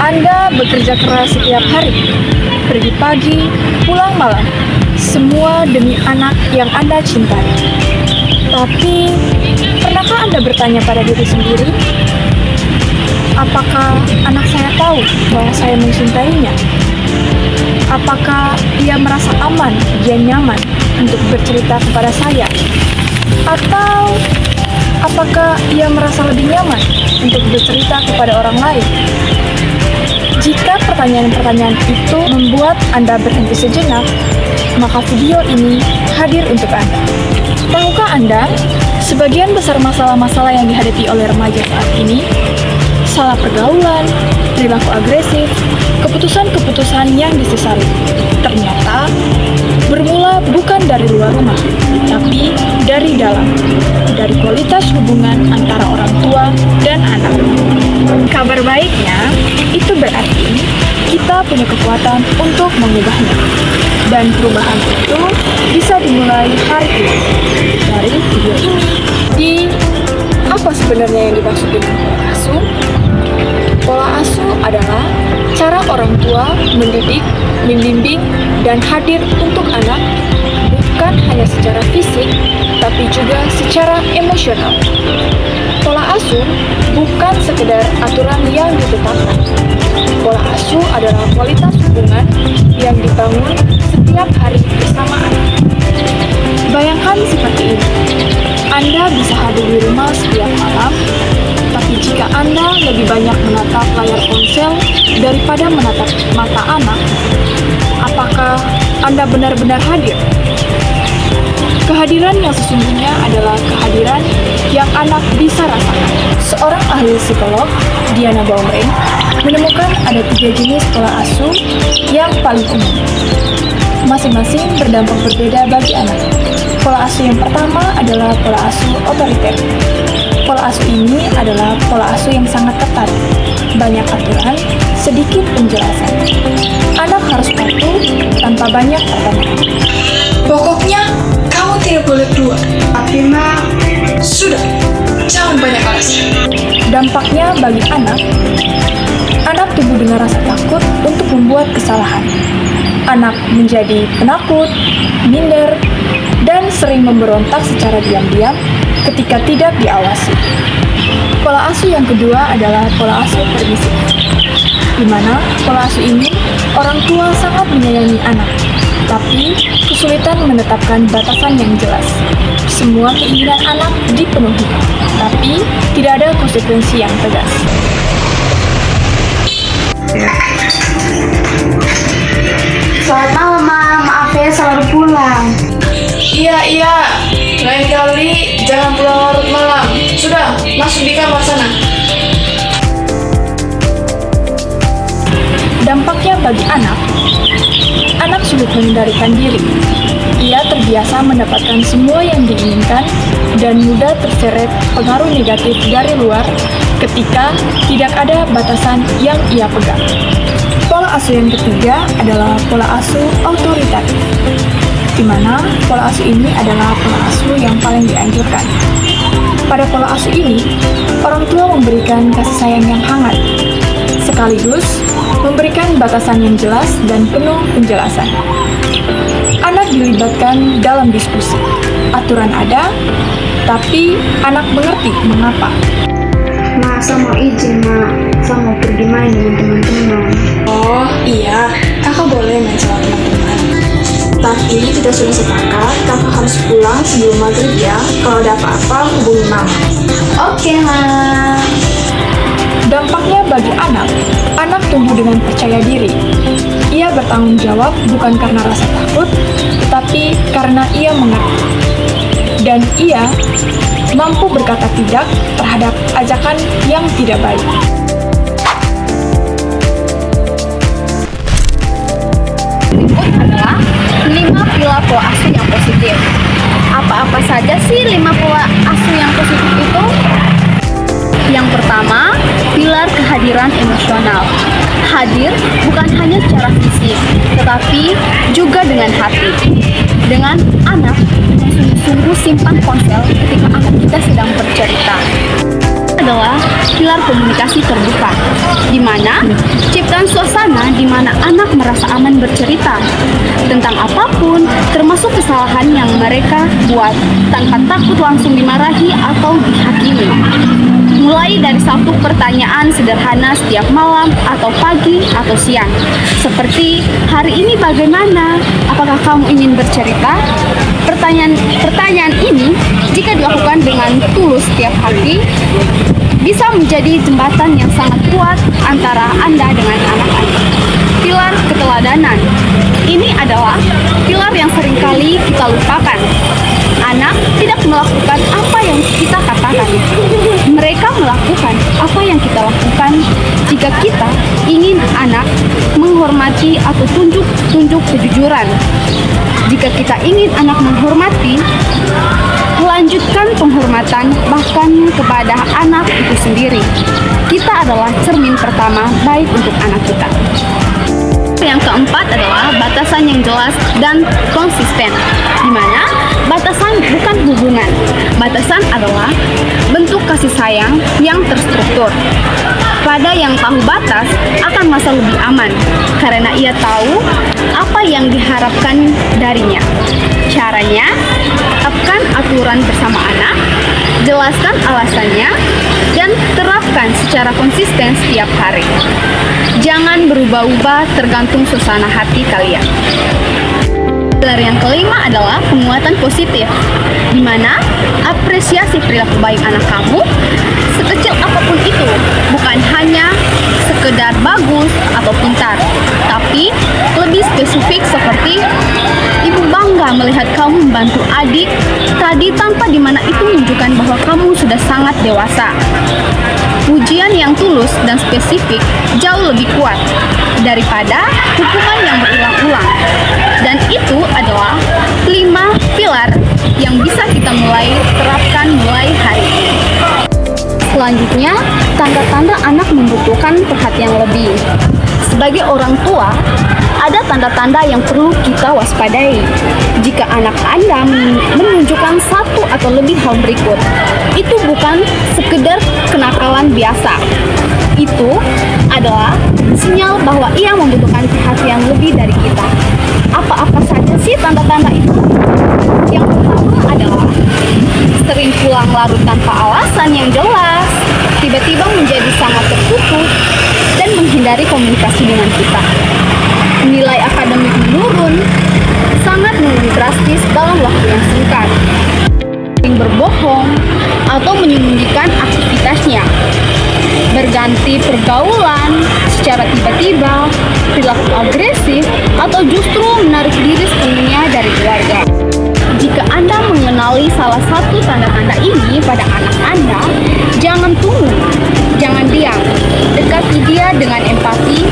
Anda bekerja keras setiap hari, pergi pagi, pulang malam, semua demi anak yang Anda cintai. Tapi, pernahkah Anda bertanya pada diri sendiri, apakah anak saya tahu bahwa saya mencintainya? Apakah ia merasa aman dan nyaman untuk bercerita kepada saya? Atau apakah ia merasa lebih nyaman untuk bercerita kepada orang lain? Jika pertanyaan-pertanyaan itu membuat Anda berhenti sejenak, maka video ini hadir untuk Anda. Tahukah Anda, sebagian besar masalah-masalah yang dihadapi oleh remaja saat ini, salah pergaulan, perilaku agresif, keputusan-keputusan yang disesali, ternyata bermula bukan dari luar rumah, tapi dari dalam, dari kualitas hubungan antara orang tua dan anak. Kabar baiknya, itu berarti kita punya kekuatan untuk mengubahnya. Dan perubahan itu bisa dimulai hari ini, dari video ini. Apa sebenarnya yang dimaksud dengan pola asuh? Pola asuh adalah cara orang tua mendidik, membimbing, dan hadir untuk anak bukan hanya secara fisik, tapi juga secara emosional. Pola asuh bukan sekedar aturan yang ditetapkan. Pola asuh adalah kualitas hubungan yang dibangun setiap hari bersama anak. Bayangkan seperti ini, Anda bisa hadir di rumah setiap malam, tapi jika Anda lebih banyak menatap layar ponsel daripada menatap mata anak, apakah Anda benar-benar hadir? Kehadiran yang sesungguhnya adalah kehadiran yang anak bisa rasakan. Seorang ahli psikolog, Diana Baumring, menemukan ada 3 jenis pola asuh yang paling umum. Masing-masing berdampak berbeda bagi anak. Pola asuh yang pertama adalah pola asuh otoriter. Pola asuh ini adalah pola asuh yang sangat ketat. Banyak aturan, sedikit penjelasan. Anak harus patuh tanpa banyak pertanyaan. Pokoknya, kamu tidak boleh keluar. Tapi sudah, jangan banyak alasan. Dampaknya bagi anak tumbuh dengan rasa takut untuk membuat kesalahan. Anak menjadi penakut, minder, dan sering memberontak secara diam-diam ketika tidak diawasi. Pola asuh yang kedua adalah pola asuh permisif, di mana pola asuh ini orang tua sangat menyayangi anak, tapi kesulitan menetapkan batasan yang jelas. Semua keinginan anak dipenuhi, tapi tidak ada konsekuensi yang tegas. Selamat malam, Ma. Maaf ya, selalu pulang. Iya, lain kali jangan pulang larut malam. Sudah, masuk di kamar sana. Dampaknya bagi anak sulit mengendalikan diri. Ia terbiasa mendapatkan semua yang diinginkan dan mudah terseret pengaruh negatif dari luar ketika tidak ada batasan yang ia pegang. Pola asuh yang ketiga adalah pola asuh autoritatif, di mana pola asuh ini adalah pola asuh yang paling dianjurkan. Pada pola asuh ini, orang tua memberikan kasih sayang yang hangat, sekaligus memberikan batasan yang jelas dan penuh penjelasan. Anak dilibatkan dalam diskusi. Aturan ada, tapi anak mengerti mengapa. Ma, saya mau izin, Ma. Saya mau pergi main dengan teman-teman. Oh iya, kakak boleh main sama teman-teman. Tapi kita sudah sepakat, kakak harus pulang sebelum maghrib ya. Kalau ada apa-apa, hubungi mama. Oke, Ma. Dampaknya bagi anak tumbuh dengan percaya diri. Ia bertanggung jawab bukan karena rasa takut, tetapi karena ia mengerti. Dan ia mampu berkata tidak terhadap ajakan yang tidak baik. Berikut adalah 5 pilar pola asuh yang positif. Apa-apa saja sih 5 pola asuh yang positif itu? Yang pertama, pilar kehadiran emosional. Hadir bukan hanya secara fisik, tetapi juga dengan hati. Dengan anak yang sungguh-sungguh simpan ponsel ketika anak kita sedang bercerita. Adalah pilar komunikasi terbuka, di mana ciptakan suasana di mana anak merasa aman bercerita tentang apapun, termasuk kesalahan yang mereka buat tanpa takut langsung dimarahi atau dihakimi. Mulai dari satu pertanyaan sederhana setiap malam atau pagi atau siang, seperti hari ini bagaimana? Apakah kamu ingin bercerita? Pertanyaan ini jika dilakukan dengan tulus setiap hari bisa menjadi jembatan yang sangat kuat antara Anda dengan anak-anak. Pilar keteladanan. Ini adalah pilar yang seringkali kita lupakan. Anak tidak melakukan apa yang kita katakan. Mereka melakukan apa yang kita lakukan. Jika kita ingin anak menghormati atau tunjuk kejujuran. Jika kita ingin anak menghormati, melanjutkan penghormatan bahkan kepada anak itu sendiri. Kita adalah cermin pertama baik untuk anak kita. Yang keempat adalah batasan yang jelas dan konsisten, di mana batasan bukan hubungan. Batasan adalah bentuk kasih sayang yang terstruktur. Pada yang tahu batas akan merasa lebih aman, karena ia tahu apa yang diharapkan darinya. Caranya, tetapkan aturan bersama anak, jelaskan alasannya, dan terapkan secara konsisten setiap hari. Jangan berubah-ubah tergantung suasana hati kalian. Pilar yang kelima adalah penguatan positif, di mana apresiasi perilaku baik anak kamu, sekecil apapun itu, bukan hanya sekedar bagus atau pintar, tapi lebih spesifik seperti ibu bangga melihat kamu membantu adik tadi tanpa dimana itu menunjukkan bahwa kamu sudah sangat dewasa. Pujian yang tulus dan spesifik jauh lebih kuat daripada hukuman yang berulang-ulang. Dan itu adalah 5 pilar yang bisa kita mulai terapkan mulai hari ini. Selanjutnya, tanda-tanda anak membutuhkan perhatian lebih. Sebagai orang tua, ada tanda-tanda yang perlu kita waspadai. Jika anak Anda menunjukkan satu atau lebih hal berikut, itu bukan sekedar kenakalan biasa. Itu adalah sinyal bahwa ia membutuhkan perhatian lebih dari kita. Apa-apa saja sih tanda-tanda itu? Yang pertama adalah sering pulang larut tanpa alasan yang jelas, tiba-tiba menjadi sangat tertutup, dan menghindari komunikasi dengan kita. Nilai akademik menurun, sangat menurun drastis dalam waktu yang singkat. Sering berbohong atau menyembunyikan aktivitasnya. Berganti pergaulan secara tiba-tiba, perilaku agresif, atau justru menarik diri sepenuhnya dari keluarga. Jika Anda mengenali salah satu tanda-tanda ini pada anak Anda, jangan tunggu, jangan diam. Dekati dia dengan empati